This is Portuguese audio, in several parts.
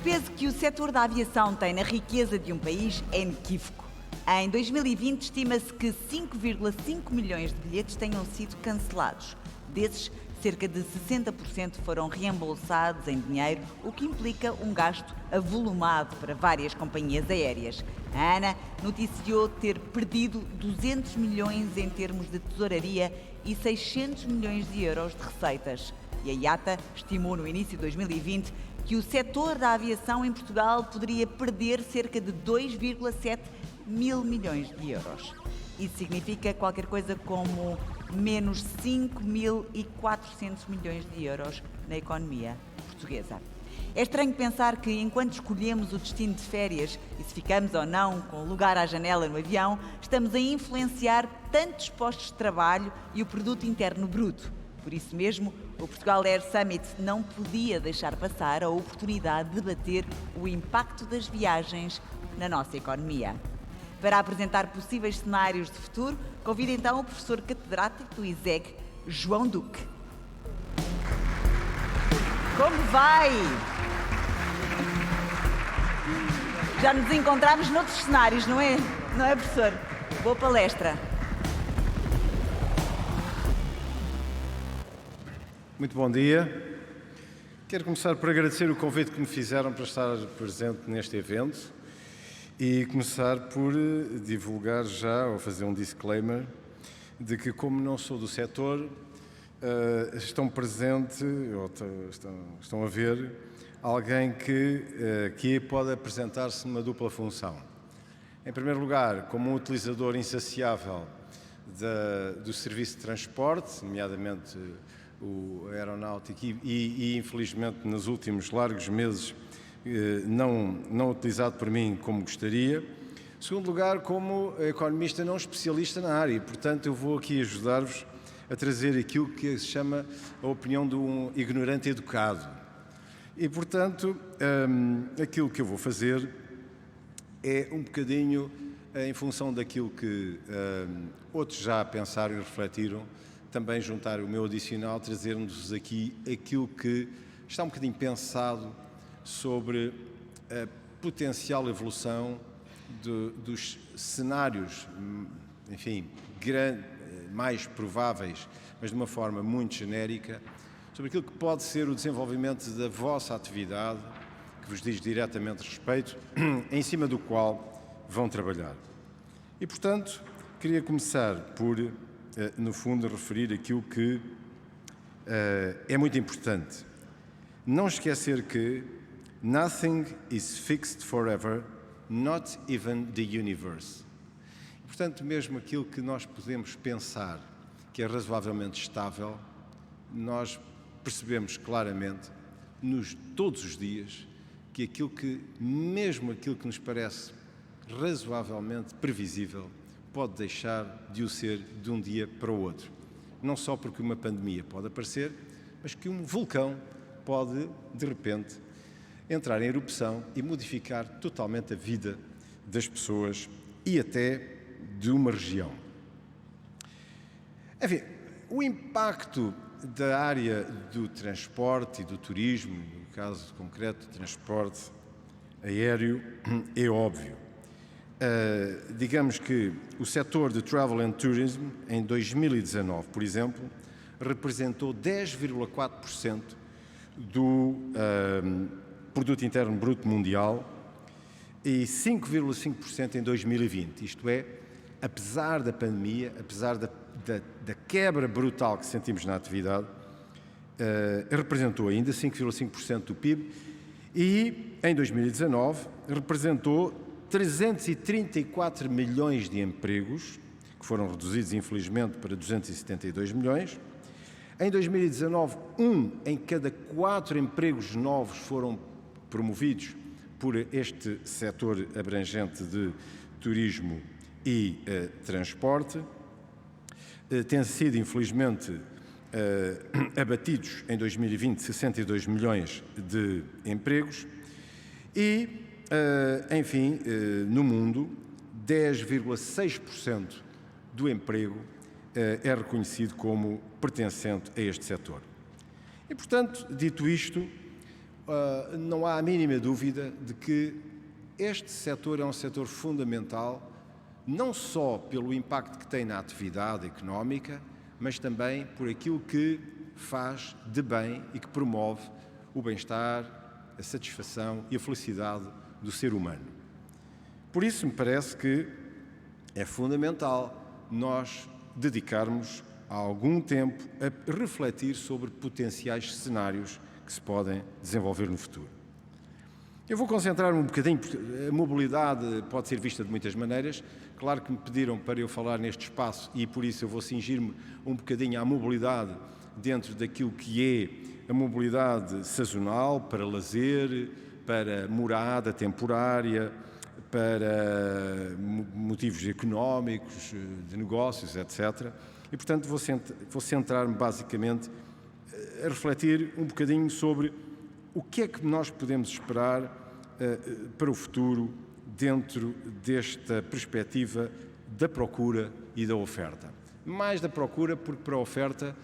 peso que o setor da aviação tem na riqueza de um país é inequívoco. Em 2020, estima-se que 5,5 milhões de bilhetes tenham sido cancelados. Desses, cerca de 60% foram reembolsados em dinheiro, o que implica um gasto avolumado para várias companhias aéreas. A ANA noticiou ter perdido 200 milhões em termos de tesouraria e 600 milhões de euros de receitas. E a IATA estimou no início de 2020 que o setor da aviação em Portugal poderia perder cerca de 2,7 mil milhões de euros. Isso significa qualquer coisa como menos 5.400 milhões de euros na economia portuguesa. É estranho pensar que, enquanto escolhemos o destino de férias e se ficamos ou não com lugar à janela no avião, estamos a influenciar tantos postos de trabalho e o produto interno bruto. Por isso mesmo, o Portugal Air Summit não podia deixar passar a oportunidade de debater o impacto das viagens na nossa economia. Para apresentar possíveis cenários de futuro, convido então o professor catedrático do ISEG, João Duque. Como vai? Já nos encontramos noutros cenários, não é? Não é, professor? Boa palestra. Muito bom dia. Quero começar por agradecer o convite que me fizeram para estar presente neste evento e começar por divulgar já, ou fazer um disclaimer, de que como não sou do setor, estão presente, ou estão a ver, alguém que aqui pode apresentar-se numa dupla função. Em primeiro lugar, como um utilizador insaciável do serviço de transporte, nomeadamente o aeronáutico e infelizmente nos últimos largos meses não utilizado por mim como gostaria. Em segundo lugar, como economista não especialista na área, e portanto eu vou aqui ajudar-vos a trazer aquilo que se chama a opinião de um ignorante educado. E portanto, aquilo que eu vou fazer é um bocadinho em função daquilo que outros já pensaram e refletiram, também juntar o meu adicional, trazer-nos aqui aquilo que está um bocadinho pensado sobre a potencial evolução dos cenários, enfim, mais prováveis, mas de uma forma muito genérica, sobre aquilo que pode ser o desenvolvimento da vossa atividade, que vos diz diretamente respeito, em cima do qual vão trabalhar. E, portanto, queria começar por, no fundo, referir aquilo que é muito importante. Não esquecer que nothing is fixed forever, not even the universe. Portanto, mesmo aquilo que nós podemos pensar que é razoavelmente estável, nós percebemos claramente, todos os dias, que mesmo aquilo que nos parece razoavelmente previsível, pode deixar de o ser de um dia para o outro. Não só porque uma pandemia pode aparecer, mas que um vulcão pode, de repente, entrar em erupção e modificar totalmente a vida das pessoas e até de uma região. Enfim, o impacto da área do transporte e do turismo, no caso concreto do transporte aéreo, é óbvio. Digamos que o setor de Travel and Tourism, em 2019, por exemplo, representou 10,4% do Produto Interno Bruto Mundial e 5,5% em 2020. Isto é, apesar da pandemia, apesar da quebra brutal que sentimos na atividade, representou ainda 5,5% do PIB e, em 2019, representou 334 milhões de empregos, que foram reduzidos, infelizmente, para 272 milhões. Em 2019, 1 em cada 4 empregos novos foram promovidos por este setor abrangente de turismo e transporte. Têm sido, infelizmente, abatidos em 2020 62 milhões de empregos e, enfim, no mundo, 10,6% do emprego é reconhecido como pertencente a este setor. E, portanto, dito isto, não há a mínima dúvida de que este setor é um setor fundamental, não só pelo impacto que tem na atividade económica, mas também por aquilo que faz de bem e que promove o bem-estar, a satisfação e a felicidade do ser humano. Por isso, me parece que é fundamental nós dedicarmos algum tempo a refletir sobre potenciais cenários que se podem desenvolver no futuro. Eu vou concentrar-me um bocadinho, porque a mobilidade pode ser vista de muitas maneiras. Claro que me pediram para eu falar neste espaço e por isso eu vou cingir-me um bocadinho à mobilidade dentro daquilo que é a mobilidade sazonal, para lazer, para morada temporária, para motivos económicos, de negócios, etc. E, portanto, vou centrar-me basicamente a refletir um bocadinho sobre o que é que nós podemos esperar para o futuro dentro desta perspectiva da procura e da oferta. Mais da procura, porque para a oferta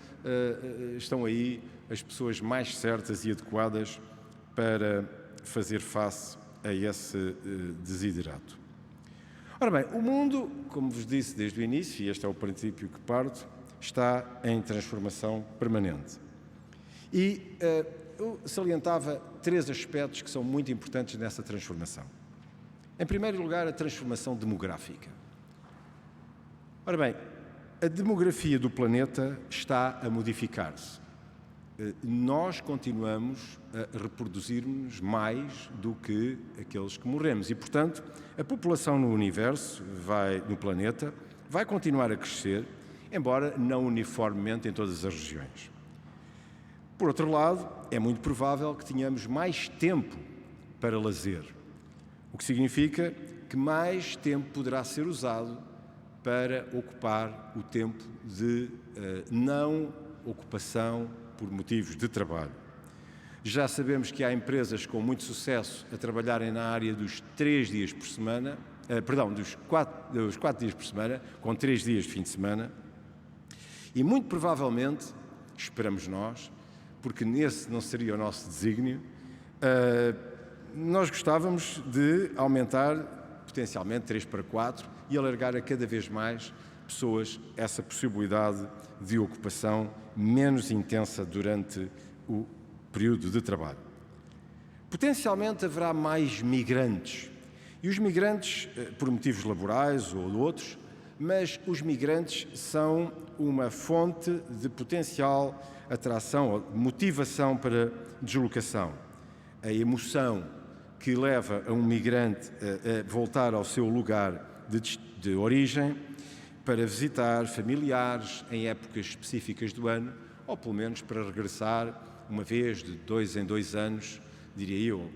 estão aí as pessoas mais certas e adequadas para fazer face a esse desiderato. Ora bem, o mundo, como vos disse desde o início, e este é o princípio que parto, está em transformação permanente. E eu salientava 3 aspectos que são muito importantes nessa transformação. Em primeiro lugar, a transformação demográfica. Ora bem, a demografia do planeta está a modificar-se. Nós continuamos a reproduzir-nos mais do que aqueles que morremos e, portanto, a população no universo, no planeta, vai continuar a crescer, embora não uniformemente em todas as regiões. Por outro lado, é muito provável que tenhamos mais tempo para lazer, o que significa que mais tempo poderá ser usado para ocupar o tempo de não ocupação por motivos de trabalho. Já sabemos que há empresas com muito sucesso a trabalharem na área dos 3 dias por semana, dos 4 dias por semana, com 3 dias de fim de semana, e muito provavelmente, esperamos nós, porque esse não seria o nosso desígnio, nós gostávamos de aumentar potencialmente 3 para 4 e alargar a cada vez mais pessoas essa possibilidade de ocupação menos intensa durante o período de trabalho. Potencialmente haverá mais migrantes, e os migrantes por motivos laborais ou outros, mas os migrantes são uma fonte de potencial atração ou motivação para deslocação. A emoção que leva a um migrante a voltar ao seu lugar de origem para visitar familiares em épocas específicas do ano, ou pelo menos para regressar uma vez de 2 em 2 anos, diria eu,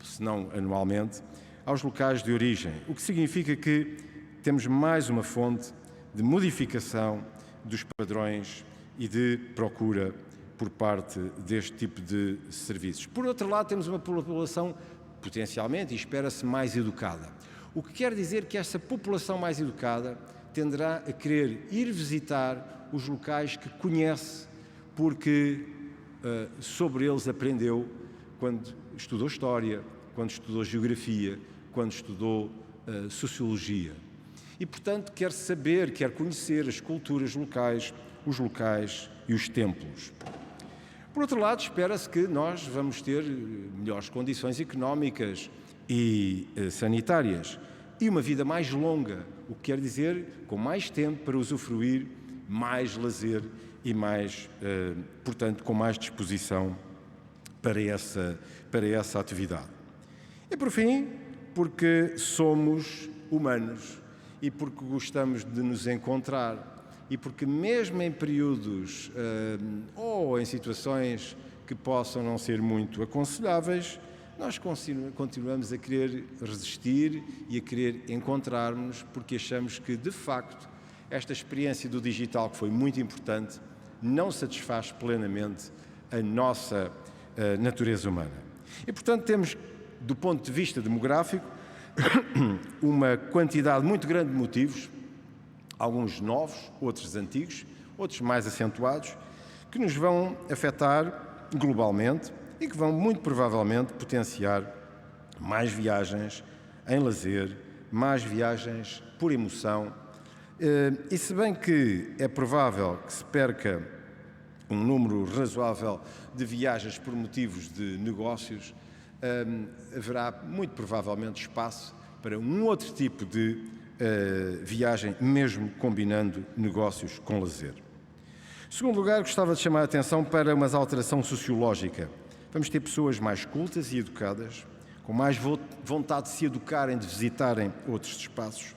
se não anualmente, aos locais de origem, o que significa que temos mais uma fonte de modificação dos padrões e de procura por parte deste tipo de serviços. Por outro lado, temos uma população potencialmente, e espera-se, mais educada. O que quer dizer que essa população mais educada tenderá a querer ir visitar os locais que conhece, porque sobre eles aprendeu quando estudou História, quando estudou Geografia, quando estudou Sociologia. E, portanto, quer saber, quer conhecer as culturas locais, os locais e os templos. Por outro lado, espera-se que nós vamos ter melhores condições económicas e sanitárias e uma vida mais longa, o que quer dizer com mais tempo para usufruir, mais lazer e mais, portanto, com mais disposição para essa atividade. E, por fim, porque somos humanos e porque gostamos de nos encontrar e porque mesmo em períodos ou em situações que possam não ser muito aconselháveis, nós continuamos a querer resistir e a querer encontrar-nos porque achamos que, de facto, esta experiência do digital, que foi muito importante, não satisfaz plenamente a nossa natureza humana. E, portanto, temos, do ponto de vista demográfico, uma quantidade muito grande de motivos, alguns novos, outros antigos, outros mais acentuados, que nos vão afetar globalmente, e que vão muito provavelmente potenciar mais viagens em lazer, mais viagens por emoção. E se bem que é provável que se perca um número razoável de viagens por motivos de negócios, haverá muito provavelmente espaço para um outro tipo de viagem, mesmo combinando negócios com lazer. Em segundo lugar, gostava de chamar a atenção para uma alteração sociológica. Vamos ter pessoas mais cultas e educadas, com mais vontade de se educarem, de visitarem outros espaços.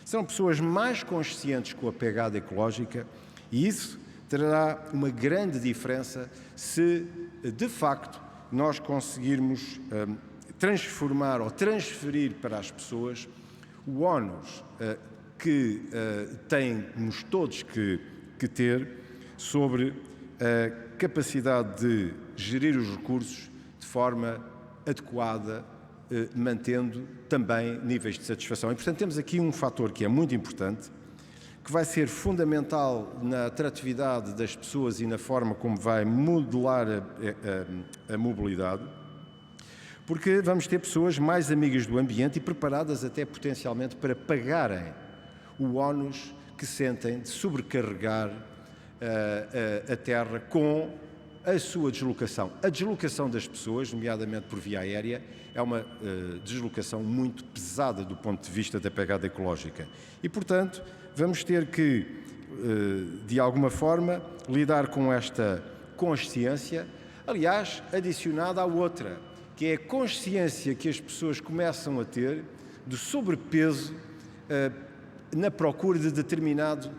Serão pessoas mais conscientes com a pegada ecológica e isso terá uma grande diferença se, de facto, nós conseguirmos transformar ou transferir para as pessoas o ónus que temos todos que ter sobre a capacidade de gerir os recursos de forma adequada, mantendo também níveis de satisfação. E, portanto, temos aqui um fator que é muito importante, que vai ser fundamental na atratividade das pessoas e na forma como vai modelar a mobilidade, porque vamos ter pessoas mais amigas do ambiente e preparadas até potencialmente para pagarem o ónus que sentem de sobrecarregar a terra com a sua deslocação. A deslocação das pessoas, nomeadamente por via aérea, é uma deslocação muito pesada do ponto de vista da pegada ecológica. E, portanto, vamos ter que, de alguma forma, lidar com esta consciência, aliás, adicionada à outra, que é a consciência que as pessoas começam a ter do sobrepeso na procura de determinado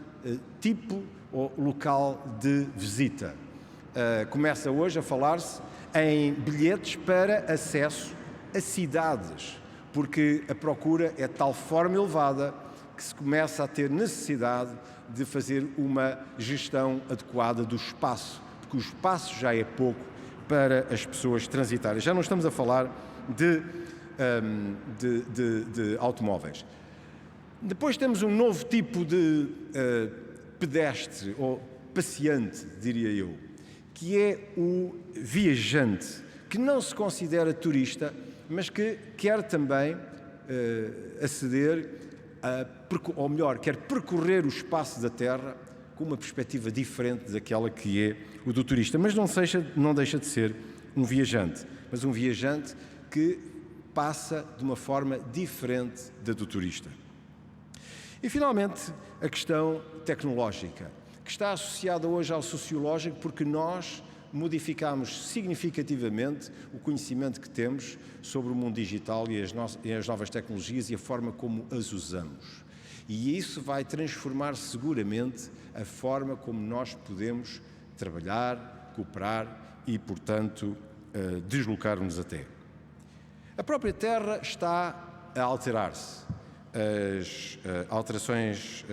tipo ou local de visita. Começa hoje a falar-se em bilhetes para acesso a cidades, porque a procura é de tal forma elevada que se começa a ter necessidade de fazer uma gestão adequada do espaço, porque o espaço já é pouco para as pessoas transitarem. Já não estamos a falar de automóveis. Depois temos um novo tipo de pedestre ou passeante, diria eu, que é o viajante, que não se considera turista, mas que quer também aceder, ou melhor, quer percorrer o espaço da Terra com uma perspectiva diferente daquela que é o do turista. Mas não deixa de ser um viajante, mas um viajante que passa de uma forma diferente da do turista. E, finalmente, a questão tecnológica, que está associada hoje ao sociológico, porque nós modificamos significativamente o conhecimento que temos sobre o mundo digital e as novas tecnologias e a forma como as usamos. E isso vai transformar seguramente a forma como nós podemos trabalhar, cooperar e, portanto, deslocar-nos até. A própria Terra está a alterar-se. As alterações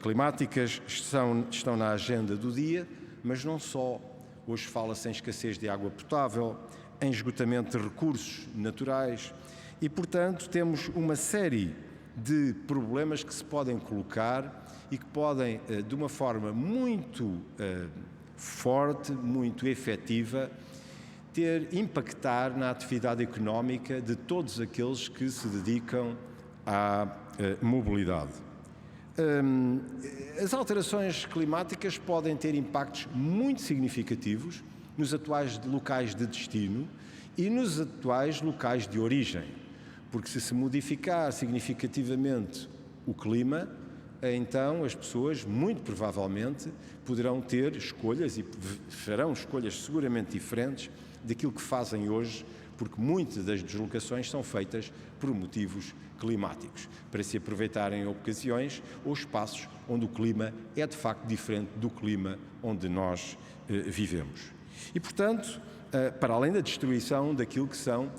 climáticas estão na agenda do dia, mas não só. Hoje fala-se em escassez de água potável, em esgotamento de recursos naturais e, portanto, temos uma série de problemas que se podem colocar e que podem, de uma forma muito forte, muito efetiva, impactar na atividade económica de todos aqueles que se dedicam à mobilidade. As alterações climáticas podem ter impactos muito significativos nos atuais locais de destino e nos atuais locais de origem, porque se modificar significativamente o clima, então as pessoas, muito provavelmente, poderão ter escolhas e farão escolhas seguramente diferentes daquilo que fazem hoje, porque muitas das deslocações são feitas por motivos climáticos, para se aproveitarem em ocasiões ou espaços onde o clima é de facto diferente do clima onde nós vivemos. E, portanto, para além da destruição daquilo que são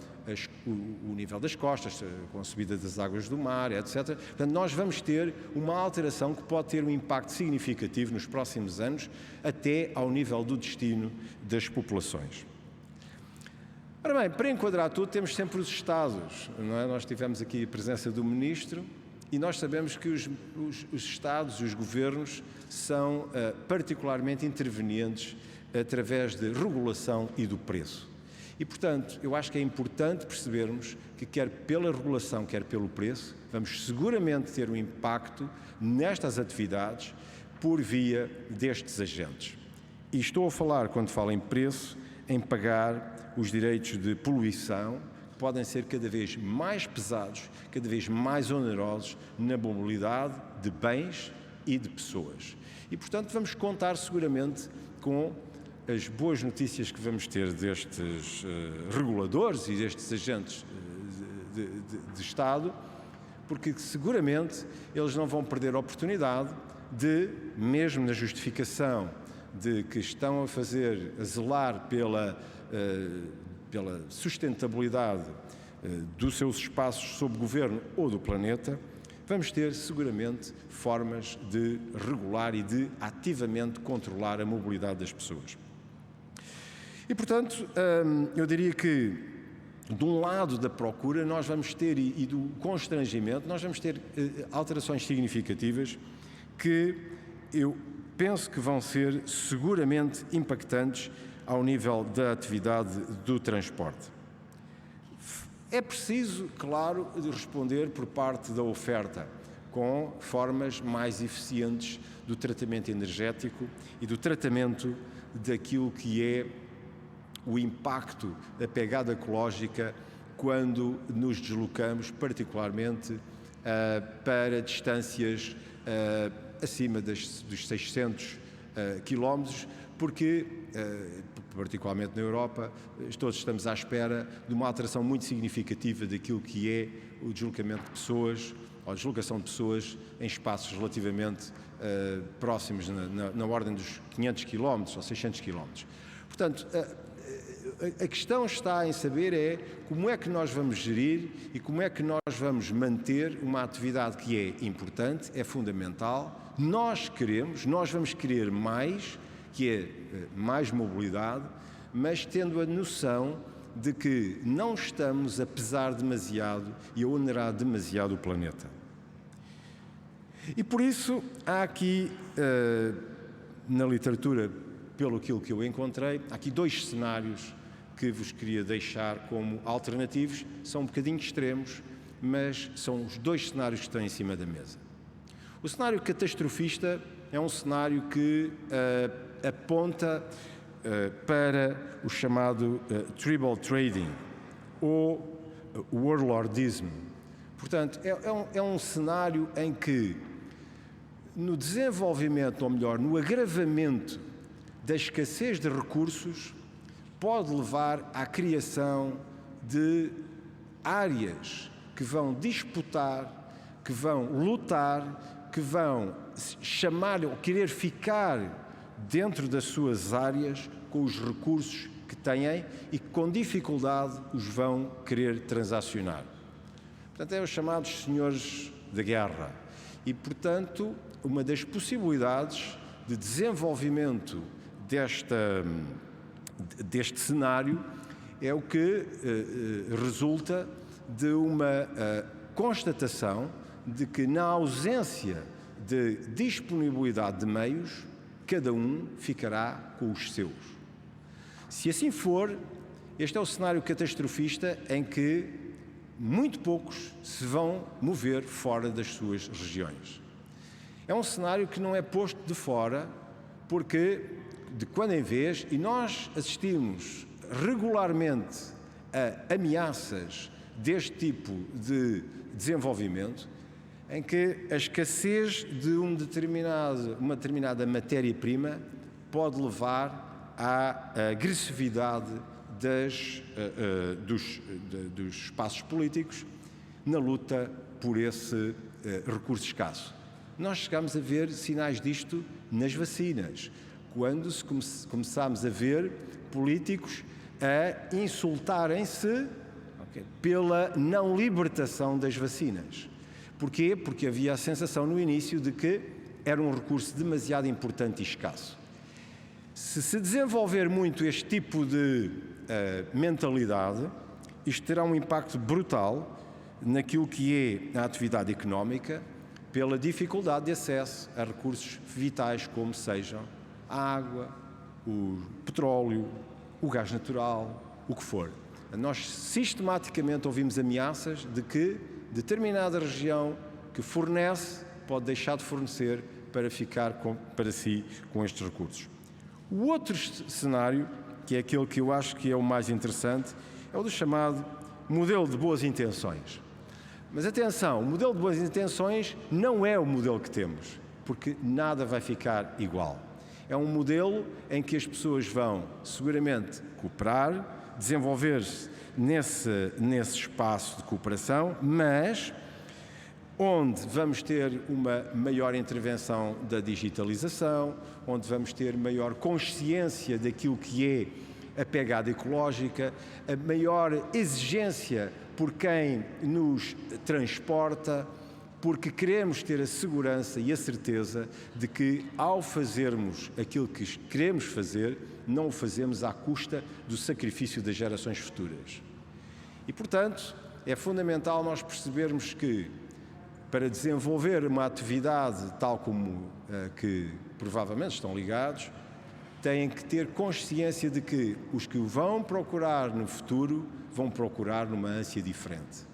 o nível das costas, com a subida das águas do mar, etc. Portanto, nós vamos ter uma alteração que pode ter um impacto significativo nos próximos anos, até ao nível do destino das populações. Ora bem, para enquadrar tudo, temos sempre os Estados, não é? Nós tivemos aqui a presença do Ministro e nós sabemos que os Estados e os governos são particularmente intervenientes através de regulação e do preço. E, portanto, eu acho que é importante percebermos que, quer pela regulação, quer pelo preço, vamos seguramente ter um impacto nestas atividades por via destes agentes. E estou a falar, quando falo em preço, em pagar os direitos de poluição, que podem ser cada vez mais pesados, cada vez mais onerosos na mobilidade de bens e de pessoas. E, portanto, vamos contar seguramente com as boas notícias que vamos ter destes reguladores e destes agentes de Estado, porque seguramente eles não vão perder a oportunidade de, mesmo na justificação de que estão a zelar pela sustentabilidade dos seus espaços sob governo ou do planeta, vamos ter seguramente formas de regular e de ativamente controlar a mobilidade das pessoas. E, portanto, eu diria que, de um lado da procura, nós vamos ter, e do constrangimento, nós vamos ter alterações significativas que eu penso que vão ser seguramente impactantes ao nível da atividade do transporte. É preciso, claro, de responder por parte da oferta, com formas mais eficientes do tratamento energético e do tratamento daquilo que é o impacto da pegada ecológica quando nos deslocamos, particularmente para distâncias acima dos 600 quilómetros, porque, particularmente na Europa, todos estamos à espera de uma alteração muito significativa daquilo que é o deslocamento de pessoas, ou a deslocação de pessoas em espaços relativamente próximos, na ordem dos 500 quilómetros ou 600 quilómetros. Portanto, a questão está em saber como é que nós vamos gerir e como é que nós vamos manter uma atividade que é importante, é fundamental. Nós vamos querer mais, que é mais mobilidade, mas tendo a noção de que não estamos a pesar demasiado e a onerar demasiado o planeta. E por isso há aqui, na literatura, pelo aquilo que eu encontrei, há aqui dois cenários que vos queria deixar como alternativos. São um bocadinho extremos, mas são os dois cenários que estão em cima da mesa. O cenário catastrofista é um cenário que aponta para o chamado tribal trading ou warlordismo. Portanto, é um cenário em que, no desenvolvimento, ou melhor, no agravamento da escassez de recursos, pode levar à criação de áreas que vão disputar, que vão lutar, que vão chamar ou querer ficar dentro das suas áreas com os recursos que têm e que com dificuldade os vão querer transacionar. Portanto, é os chamados senhores da guerra. E, portanto, uma das possibilidades de desenvolvimento deste cenário é o que resulta de uma constatação de que, na ausência de disponibilidade de meios, cada um ficará com os seus. Se assim for, este é o cenário catastrofista em que muito poucos se vão mover fora das suas regiões. É um cenário que não é posto de fora porque, de quando em vez, e nós assistimos regularmente a ameaças deste tipo de desenvolvimento, em que a escassez de uma determinada matéria-prima pode levar à agressividade dos espaços políticos na luta por esse recurso escasso. Nós chegamos a ver sinais disto nas vacinas, quando começámos a ver políticos a insultarem-se pela não libertação das vacinas. Porquê? Porque havia a sensação no início de que era um recurso demasiado importante e escasso. Se desenvolver muito este tipo de mentalidade, isto terá um impacto brutal naquilo que é a atividade económica, pela dificuldade de acesso a recursos vitais como sejam a água, o petróleo, o gás natural, o que for. Nós sistematicamente ouvimos ameaças de que determinada região que fornece pode deixar de fornecer para ficar para si com estes recursos. O outro cenário, que é aquele que eu acho que é o mais interessante, é o do chamado modelo de boas intenções. Mas atenção, o modelo de boas intenções não é o modelo que temos, porque nada vai ficar igual. É um modelo em que as pessoas vão seguramente cooperar, desenvolver-se nesse espaço de cooperação, mas onde vamos ter uma maior intervenção da digitalização, onde vamos ter maior consciência daquilo que é a pegada ecológica, a maior exigência por quem nos transporta, porque queremos ter a segurança e a certeza de que, ao fazermos aquilo que queremos fazer, não o fazemos à custa do sacrifício das gerações futuras. E, portanto, é fundamental nós percebermos que, para desenvolver uma atividade tal como que provavelmente estão ligados, têm que ter consciência de que os que o vão procurar no futuro vão procurar numa ânsia diferente.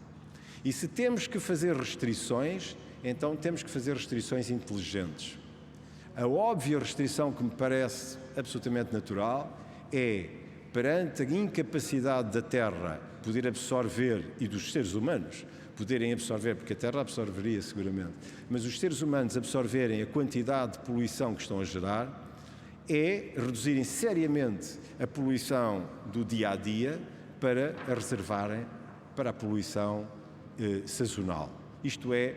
E se temos que fazer restrições, então temos que fazer restrições inteligentes. A óbvia restrição que me parece absolutamente natural é, perante a incapacidade da Terra poder absorver, e dos seres humanos poderem absorver, porque a Terra absorveria seguramente, mas os seres humanos absorverem a quantidade de poluição que estão a gerar, é reduzirem seriamente a poluição do dia-a-dia para a reservarem para a poluição sazonal. Isto é,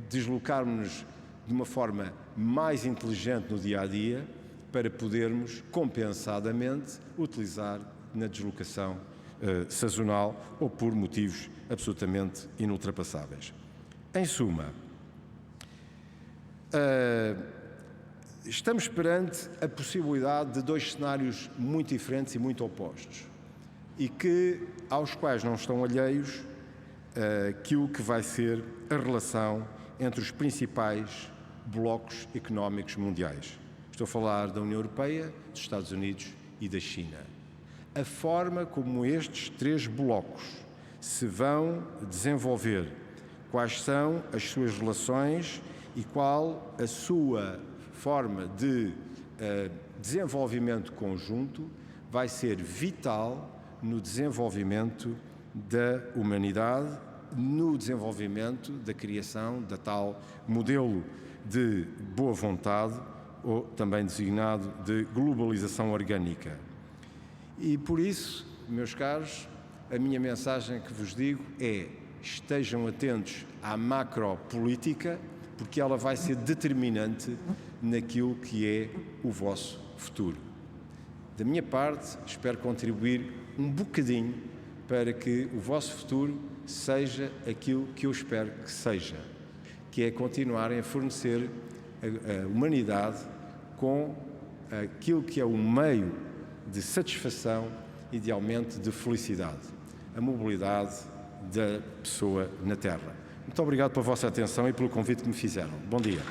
deslocarmos-nos de uma forma mais inteligente no dia-a-dia para podermos, compensadamente, utilizar na deslocação sazonal ou por motivos absolutamente inultrapassáveis. Em suma, estamos perante a possibilidade de dois cenários muito diferentes e muito opostos e aos quais não estão alheios aquilo que vai ser a relação entre os principais blocos económicos mundiais. Estou a falar da União Europeia, dos Estados Unidos e da China. A forma como estes três blocos se vão desenvolver, quais são as suas relações e qual a sua forma de desenvolvimento conjunto vai ser vital no desenvolvimento da humanidade, no desenvolvimento da criação da tal modelo de boa vontade, ou também designado de globalização orgânica. E por isso, meus caros, a minha mensagem que vos digo é: estejam atentos à macropolítica, porque ela vai ser determinante naquilo que é o vosso futuro. Da minha parte, espero contribuir um bocadinho para que o vosso futuro seja aquilo que eu espero que seja, que é continuarem a fornecer a humanidade com aquilo que é o meio de satisfação, idealmente de felicidade, a mobilidade da pessoa na Terra. Muito obrigado pela vossa atenção e pelo convite que me fizeram. Bom dia.